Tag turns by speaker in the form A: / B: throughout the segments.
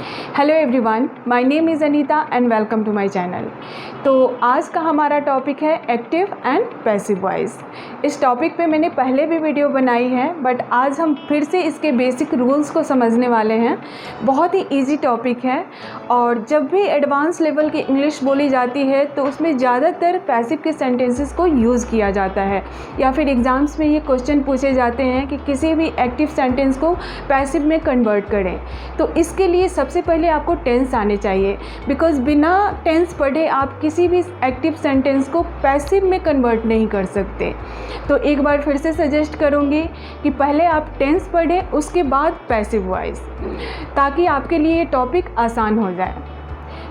A: Hello everyone, my name is Anita and welcome to my channel. तो आज का हमारा टॉपिक है एक्टिव एंड पैसिव वॉइस। इस टॉपिक पे मैंने पहले भी वीडियो बनाई है, बट आज हम फिर से इसके बेसिक रूल्स को समझने वाले हैं। बहुत ही इजी टॉपिक है और जब भी एडवांस लेवल की इंग्लिश बोली जाती है तो उसमें ज़्यादातर पैसिव के सेंटेंसेस को यूज़ किया जाता है, या फिर एग्ज़ाम्स में ये क्वेश्चन पूछे जाते हैं कि किसी भी एक्टिव सेंटेंस को पैसिव में कन्वर्ट करें। तो इसके लिए सबसे पहले आपको टेंस आने चाहिए, बिकॉज़ बिना टेंस पढ़े आप किसी भी एक्टिव सेंटेंस को पैसिव में कन्वर्ट नहीं कर सकते। तो एक बार फिर से सजेस्ट करूँगी कि पहले आप टेंस पढ़ें, उसके बाद पैसिव वॉइस, ताकि आपके लिए ये टॉपिक आसान हो जाए।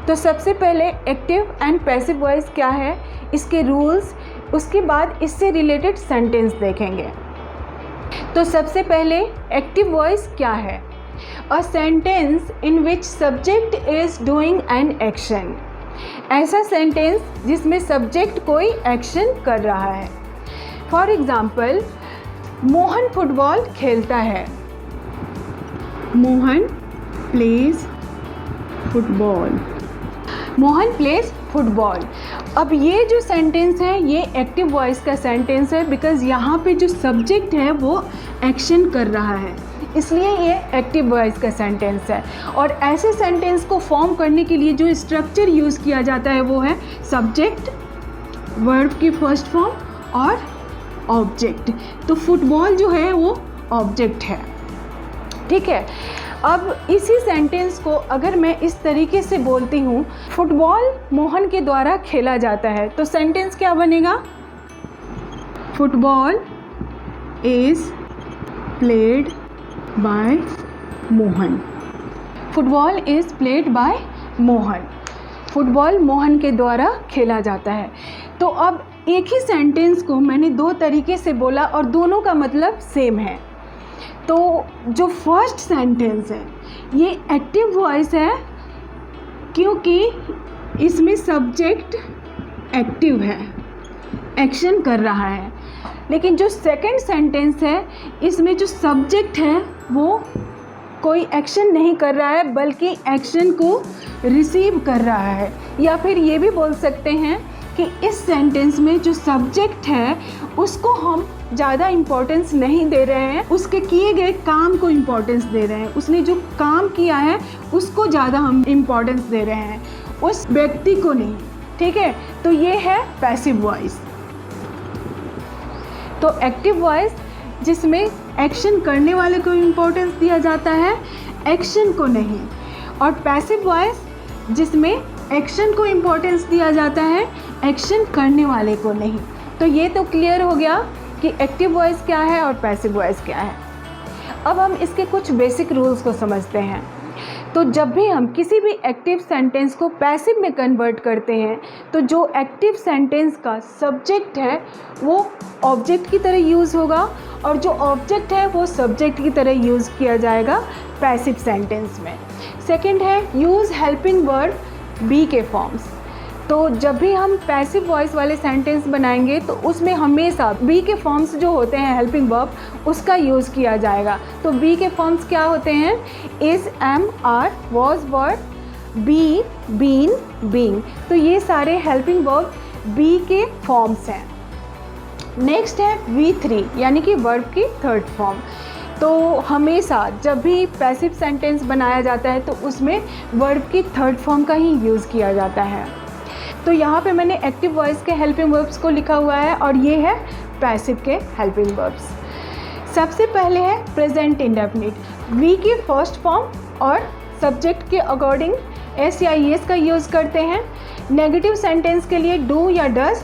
A: तो सबसे पहले एक्टिव एंड पैसिव वॉइस क्या है, इसके रूल्स, उसके बाद इससे रिलेटेड सेंटेंस देखेंगे। तो सबसे पहले एक्टिव वॉइस क्या है? A sentence in which subject is doing an action। ऐसा सेंटेंस जिसमें सब्जेक्ट कोई एक्शन कर रहा है। फॉर एग्ज़ाम्पल, मोहन फुटबॉल खेलता है। Mohan plays football. Mohan plays football. अब ये जो सेंटेंस है ये एक्टिव वॉइस का सेंटेंस है, बिकॉज़ यहाँ पे जो सब्जेक्ट है वो एक्शन कर रहा है, इसलिए ये एक्टिव वॉइस का सेंटेंस है। और ऐसे सेंटेंस को फॉर्म करने के लिए जो स्ट्रक्चर यूज़ किया जाता है वो है सब्जेक्ट, वर्ब की फर्स्ट फॉर्म और ऑब्जेक्ट। तो फुटबॉल जो है वो ऑब्जेक्ट है, ठीक है। अब इसी सेंटेंस को अगर मैं इस तरीके से बोलती हूँ, फुटबॉल मोहन के द्वारा खेला जाता है, तो सेंटेंस क्या बनेगा? Football is played by Mohan. Football is played by Mohan. Football Mohan के द्वारा खेला जाता है। तो अब एक ही सेंटेंस को मैंने दो तरीके से बोला और दोनों का मतलब सेम है। तो जो फर्स्ट सेंटेंस है ये एक्टिव वॉइस है, क्योंकि इसमें सब्जेक्ट एक्टिव है, एक्शन कर रहा है। लेकिन जो सेकंड सेंटेंस है इसमें जो सब्जेक्ट है वो कोई एक्शन नहीं कर रहा है, बल्कि एक्शन को रिसीव कर रहा है। या फिर ये भी बोल सकते हैं कि इस सेंटेंस में जो सब्जेक्ट है उसको हम ज़्यादा इम्पोर्टेंस नहीं दे रहे हैं, उसके किए गए काम को इम्पोर्टेंस दे रहे हैं। उसने जो काम किया है उसको ज़्यादा हम इम्पोर्टेंस दे रहे हैं, उस व्यक्ति को नहीं, ठीक है। तो ये है पैसिव वॉइस। तो एक्टिव वॉइस जिसमें एक्शन करने वाले को इम्पोर्टेंस दिया जाता है, एक्शन को नहीं। और पैसिव वॉइस जिसमें एक्शन को इम्पोर्टेंस दिया जाता है, एक्शन करने वाले को नहीं। तो ये तो क्लियर हो गया कि एक्टिव वॉइस क्या है और पैसिव वॉइस क्या है। अब हम इसके कुछ बेसिक रूल्स को समझते हैं। तो जब भी हम किसी भी एक्टिव सेंटेंस को पैसिव में कन्वर्ट करते हैं तो जो एक्टिव सेंटेंस का सब्जेक्ट है वो ऑब्जेक्ट की तरह यूज़ होगा, और जो ऑब्जेक्ट है वो सब्जेक्ट की तरह यूज़ किया जाएगा पैसिव सेंटेंस में। सेकंड है यूज़ हेल्पिंग वर्ब बी के फॉर्म्स। तो जब भी हम पैसिव वॉइस वाले सेंटेंस बनाएंगे तो उसमें हमेशा बी के फॉर्म्स जो होते हैं हेल्पिंग वर्ब, उसका यूज़ किया जाएगा। तो बी के फॉर्म्स क्या होते हैं? Is, am, are, was, were, be, been, being. तो ये सारे हेल्पिंग वर्ब बी के फॉर्म्स हैं। नेक्स्ट है V3, यानी कि वर्ब की थर्ड फॉर्म। तो हमेशा जब भी पैसिव सेंटेंस बनाया जाता है तो उसमें वर्ब की थर्ड फॉर्म का ही यूज़ किया जाता है। तो यहाँ पे मैंने एक्टिव वॉइस के हेल्पिंग वर्ब्स को लिखा हुआ है और ये है पैसिव के हेल्पिंग वर्ब्स। सबसे पहले है प्रेजेंट इंडेफिनिट। वी की फर्स्ट फॉर्म और सब्जेक्ट के अकॉर्डिंग एस या एस का यूज़ करते हैं। नेगेटिव सेंटेंस के लिए डू या डज।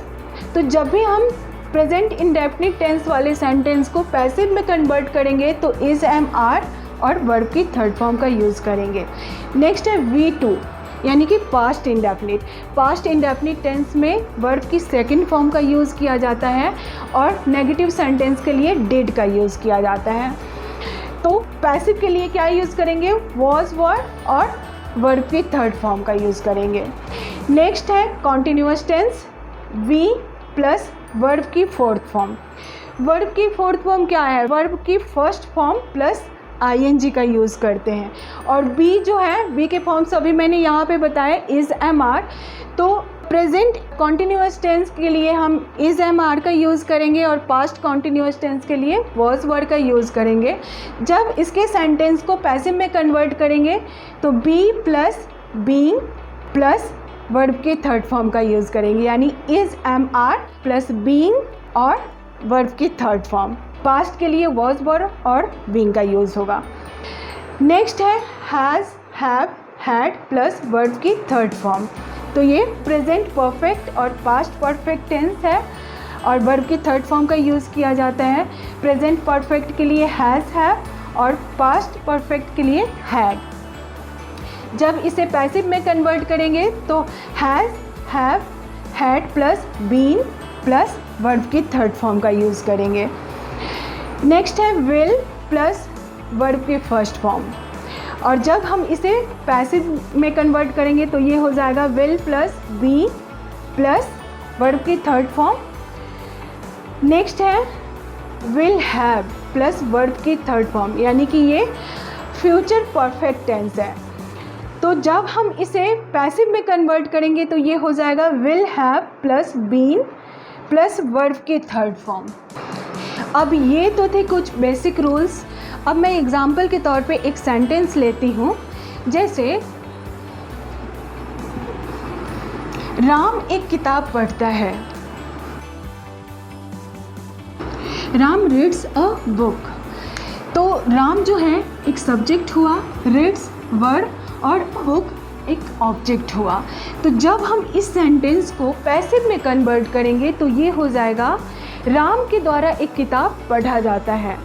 A: तो जब भी हम प्रेजेंट इंडेफिनिट टेंस वाले सेंटेंस को पैसिव में कन्वर्ट करेंगे तो इज़, एम, आर और वर्ब की थर्ड फॉर्म का यूज़ करेंगे। नेक्स्ट है V2, यानी कि past indefinite. Past indefinite tense में वर्ब की सेकंड फॉर्म का यूज़ किया जाता है और नेगेटिव सेंटेंस के लिए डिड का यूज़ किया जाता है। तो पैसिव के लिए क्या यूज़ करेंगे? वॉज, वर और वर्ब की थर्ड फॉर्म का यूज़ करेंगे। नेक्स्ट है continuous tense, V plus verb की फोर्थ फॉर्म। वर्ब की फोर्थ फॉर्म क्या है? वर्ब की फर्स्ट फॉर्म प्लस ing का यूज़ करते हैं। और बी जो है, बी के फॉर्म्स अभी मैंने यहाँ पे बताया इज़ एम आर। तो प्रेजेंट कॉन्टिन्यूअस टेंस के लिए हम इज़ एम आर का यूज़ करेंगे और पास्ट कॉन्टिन्यूअस टेंस के लिए वॉज वर का यूज़ करेंगे। जब इसके सेंटेंस को पैसिव में कन्वर्ट करेंगे तो be plus being plus verb के थर्ड फॉर्म का यूज़ करेंगे, यानी is am are plus being और वर्ब की थर्ड फॉर्म। पास्ट के लिए वॉज वर और बीइंग का यूज़ होगा। नेक्स्ट है has, have, had plus verb की थर्ड फॉर्म। तो ये प्रेजेंट परफेक्ट और पास्ट परफेक्ट टेंस है और वर्ब की थर्ड फॉर्म का यूज़ किया जाता है। प्रेजेंट परफेक्ट के लिए हैज़, हैव और पास्ट परफेक्ट के लिए हैड। जब इसे पैसिव में कन्वर्ट करेंगे तो has, have, had plus been plus verb की थर्ड फॉर्म का यूज़ करेंगे। नेक्स्ट है विल प्लस वर्ब की फर्स्ट फॉर्म, और जब हम इसे पैसिव में कन्वर्ट करेंगे तो ये हो जाएगा will plus be plus verb की थर्ड फॉर्म। नेक्स्ट है विल हैव प्लस वर्ब की थर्ड फॉर्म, यानी कि ये फ्यूचर परफेक्ट टेंस है। तो जब हम इसे पैसिव में कन्वर्ट करेंगे तो ये हो जाएगा will have plus been plus verb की थर्ड फॉर्म। अब ये तो थे कुछ बेसिक रूल्स। अब मैं एग्जाम्पल के तौर पे एक सेंटेंस लेती हूँ, जैसे राम एक किताब पढ़ता है। Ram reads a book. तो राम जो है एक सब्जेक्ट हुआ, रीड्स वर्ब और बुक एक ऑब्जेक्ट हुआ। तो जब हम इस सेंटेंस को पैसिव में कन्वर्ट करेंगे तो ये हो जाएगा राम के द्वारा एक किताब पढ़ा जाता है।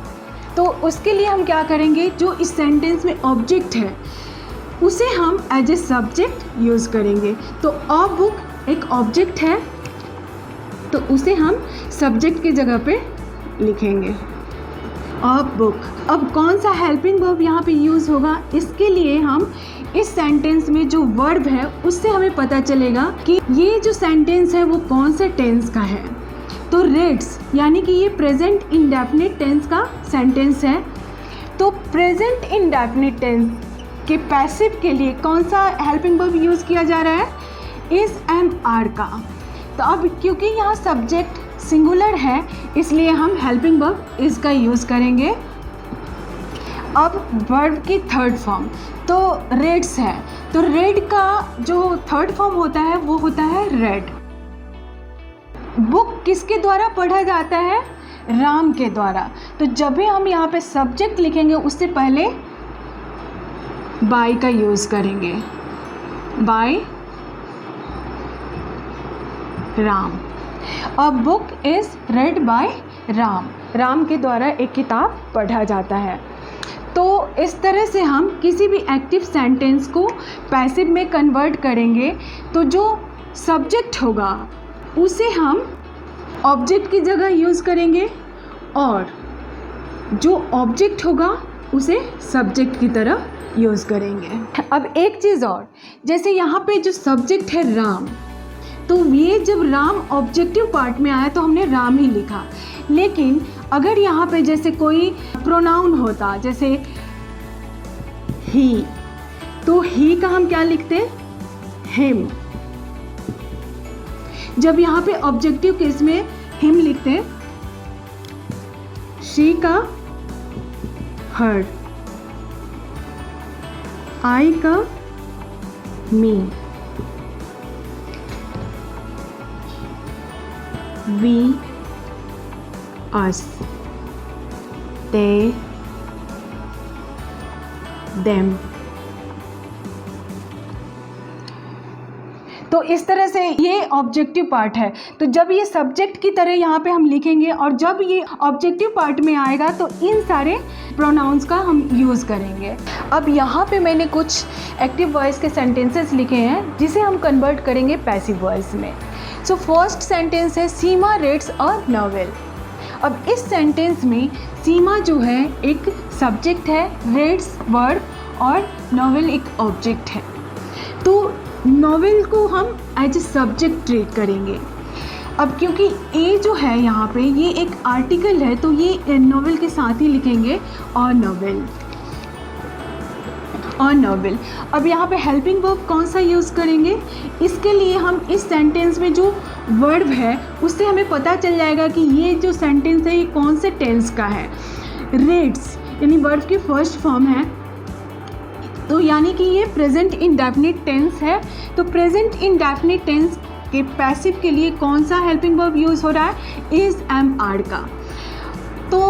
A: तो उसके लिए हम क्या करेंगे, जो इस सेंटेंस में ऑब्जेक्ट है उसे हम एज ए सब्जेक्ट यूज़ करेंगे। तो अ बुक एक ऑब्जेक्ट है तो उसे हम सब्जेक्ट की जगह पे लिखेंगे अ बुक। अब कौन सा हेल्पिंग वर्ब यहाँ पे यूज़ होगा, इसके लिए हम इस सेंटेंस में जो वर्ब है उससे हमें पता चलेगा कि ये जो सेंटेंस है वो कौन से टेंस का है। तो रीड्स यानी कि ये प्रेजेंट इंडेफिनिट टेंस का सेंटेंस है। तो प्रेजेंट इंडेफिनिट टेंस के पैसिव के लिए कौन सा हेल्पिंग वर्ब यूज़ किया जा रहा है, इज़ एम आर का। तो अब क्योंकि यहाँ सब्जेक्ट सिंगुलर है इसलिए हम हेल्पिंग वर्ब इज़ का यूज़ करेंगे। अब वर्ब की थर्ड फॉर्म तो रेड्स है, तो रेड का जो थर्ड फॉर्म होता है वो होता है रेड। बुक किसके द्वारा पढ़ा जाता है, राम के द्वारा। तो जब भी हम यहाँ पे सब्जेक्ट लिखेंगे उससे पहले बाय का यूज़ करेंगे, by Ram. A book is read by Ram, Ram के द्वारा एक किताब पढ़ा जाता है। तो इस तरह से हम किसी भी एक्टिव सेंटेंस को पैसिव में कन्वर्ट करेंगे तो जो सब्जेक्ट होगा उसे हम ऑब्जेक्ट की जगह यूज़ करेंगे और जो ऑब्जेक्ट होगा उसे सब्जेक्ट की तरह यूज़ करेंगे। अब एक चीज़ और, जैसे यहाँ पे जो सब्जेक्ट है राम, तो ये जब राम ऑब्जेक्टिव पार्ट में आया तो हमने राम ही लिखा। लेकिन अगर यहाँ पे जैसे कोई प्रोनाउन होता जैसे ही, तो ही का हम क्या लिखते हैं, हिम। जब यहाँ पे ऑब्जेक्टिव केस में हिम लिखते हैं, शी का हर, आई का मी, वी us, they, them। तो इस तरह से ये ऑब्जेक्टिव पार्ट है। तो जब ये सब्जेक्ट की तरह यहाँ पे हम लिखेंगे और जब ये ऑब्जेक्टिव पार्ट में आएगा तो इन सारे प्रोनाउंस का हम यूज़ करेंगे। अब यहाँ पे मैंने कुछ एक्टिव वॉइस के सेंटेंसेस लिखे हैं जिसे हम कन्वर्ट करेंगे पैसिव वॉइस में। सो फर्स्ट सेंटेंस है सीमा रीड्स अ नॉवेल। अब इस सेंटेंस में सीमा जो है एक सब्जेक्ट है, रीड्स वर्ब और नॉवेल एक ऑब्जेक्ट है। तो नॉवेल को हम एज ए सब्जेक्ट ट्रीट करेंगे। अब क्योंकि ए जो है यहाँ पे ये एक आर्टिकल है तो ये नॉवेल के साथ ही लिखेंगे और नॉवेल। नोबल। अब यहाँ पे हेल्पिंग वर्ब कौन सा यूज़ करेंगे, इसके लिए हम इस सेंटेंस में जो वर्ब है उससे हमें पता चल जाएगा कि ये जो सेंटेंस है ये कौन से टेंस का है। रीड्स यानी वर्ब की फर्स्ट फॉर्म है, तो यानी कि ये प्रेजेंट इंडेफिनिट टेंस है। तो प्रेजेंट इंडेफिनिट टेंस के पैसिव के लिए कौन सा हेल्पिंग वर्ब यूज़ हो रहा है, इज़ एम आर का। तो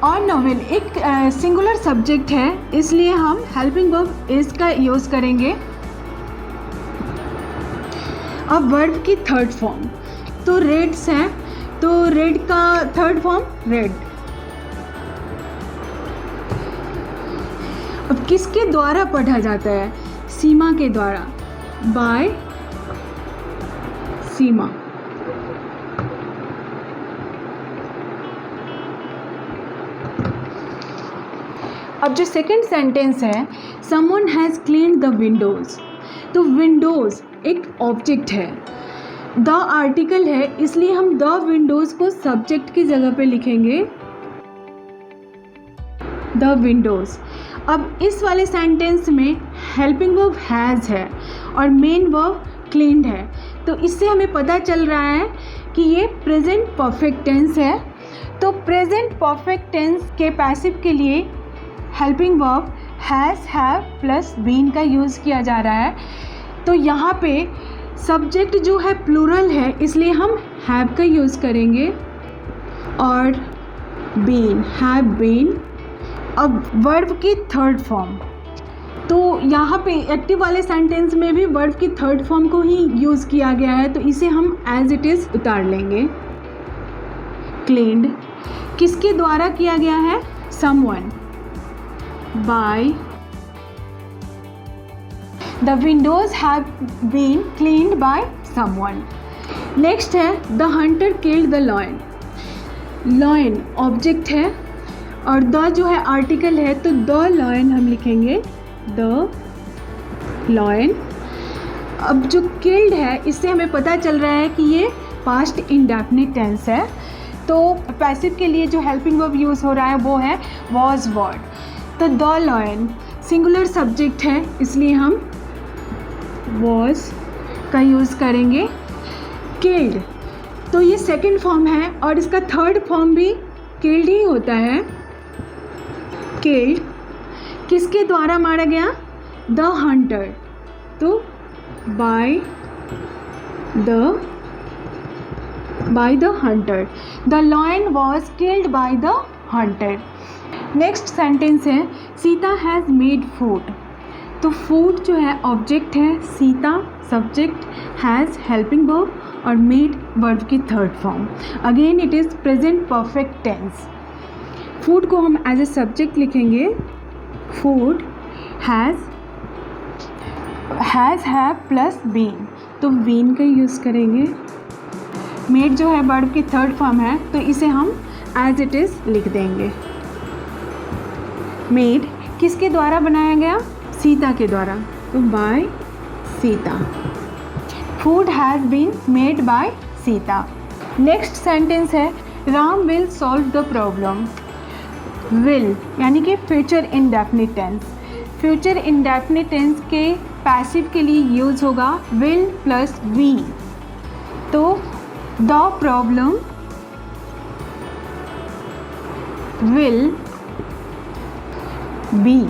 A: ऑन नोवेल एक सिंगुलर सब्जेक्ट है, इसलिए हम हेल्पिंग वर्ब इज़ का यूज़ करेंगे। अब वर्ब की थर्ड फॉर्म तो रेड्स है, तो रेड का थर्ड फॉर्म रेड। अब किसके द्वारा पढ़ा जाता है, सीमा के द्वारा, बाय सीमा। अब जो सेकंड सेंटेंस है, someone has cleaned the Windows, तो विंडोज़ एक ऑब्जेक्ट है, द आर्टिकल है, इसलिए हम द विंडोज़ को सब्जेक्ट की जगह पे लिखेंगे द विंडोज़। अब इस वाले सेंटेंस में हेल्पिंग वर्ब हैज़ है और मेन वर्ब क्लीन्ड है, तो इससे हमें पता चल रहा है कि ये प्रेजेंट परफेक्ट टेंस है। तो प्रेजेंट परफेक्ट टेंस के पैसिव के लिए helping verb has, have plus been का यूज़ किया जा रहा है। तो यहाँ पे सब्जेक्ट जो है प्लूरल है, इसलिए हम हैव का यूज़ करेंगे और बीन, हैव बीन। अब वर्ब की थर्ड फॉर्म, तो यहाँ पे एक्टिव वाले सेंटेंस में भी वर्ब की थर्ड फॉर्म को ही यूज़ किया गया है, तो इसे हम एज इट इज़ उतार लेंगे। क्लीन्ड किसके द्वारा किया गया है, someone, by. The windows have been cleaned by someone. Next है the hunter killed the lion. Lion object है और द जो है आर्टिकल है, तो द लॉयन हम लिखेंगे द लॉयन। अब जो किल्ड है, इससे हमें पता चल रहा है कि ये पास्ट इंडेफिनिट टेंस है, तो पैसिव के लिए जो हेल्पिंग वर्ब यूज़ हो रहा है वो है वॉज, वर्ड। तो द लॉयन सिंगुलर सब्जेक्ट है, इसलिए हम वॉज का यूज़ करेंगे। किल्ड तो ये सेकंड फॉर्म है और इसका थर्ड फॉर्म भी किल्ड ही होता है। किल्ड किसके द्वारा मारा गया, द हंटर, तो by the hunter. The lion was killed by the hunter. Next sentence है सीता हैज़ मेड फूड, तो फूड जो है ऑब्जेक्ट है, Sita subject, has helping verb और मेड वर्ब की third form. Again it is present perfect tense. Food को हम as a subject लिखेंगे, food has, have plus been, तो बीन का यूज़ करेंगे। मेड जो है वर्ब की थर्ड फॉर्म है, तो इसे हम एज इट इज़ लिख देंगे। मेड किसके द्वारा बनाया गया, सीता के द्वारा, तो by Sita. Food has been made by Sita. Next sentence है Ram will solve the problem. Will यानी कि future indefinite tense. Future indefinite tense के पैसिव के लिए यूज़ होगा विल प्लस वी, तो the problem will be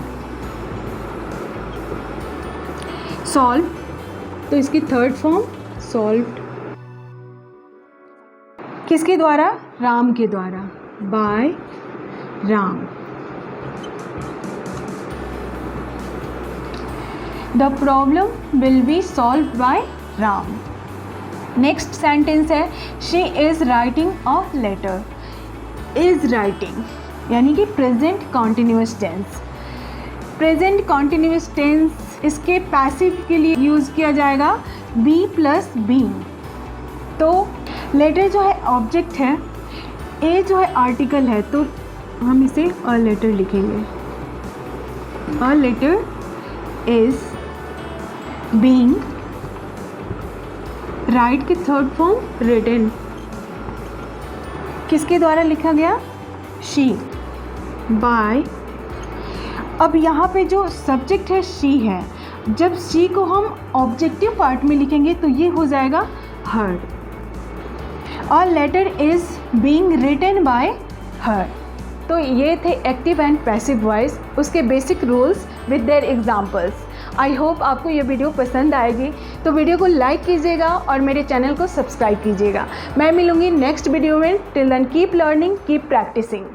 A: solve, तो इसकी थर्ड फॉर्म सॉल्व्ड। किसके द्वारा, राम के द्वारा, by Ram. The problem will be solved by Ram. Next sentence है she is writing a letter. Is writing यानी कि present continuous tense. Present continuous tense इसके पैसिव के लिए यूज़ किया जाएगा बी प्लस बीइंग। तो लेटर जो है ऑब्जेक्ट है, ए जो है आर्टिकल है, तो हम इसे अ लेटर लिखेंगे। A letter is being, write की थर्ड फॉर्म रिटन, किसके द्वारा लिखा गया, शी, बाय। अब यहाँ पे जो सब्जेक्ट है शी है, जब शी को हम ऑब्जेक्टिव पार्ट में लिखेंगे तो ये हो जाएगा her. A letter is being written by her. तो ये थे एक्टिव एंड पैसिव वॉइस, उसके basic rules with their examples. I hope आपको ये वीडियो पसंद आएगी, तो वीडियो को लाइक कीजिएगा और मेरे चैनल को सब्सक्राइब कीजिएगा। मैं मिलूँगी नेक्स्ट वीडियो में। Till then keep learning, keep practising.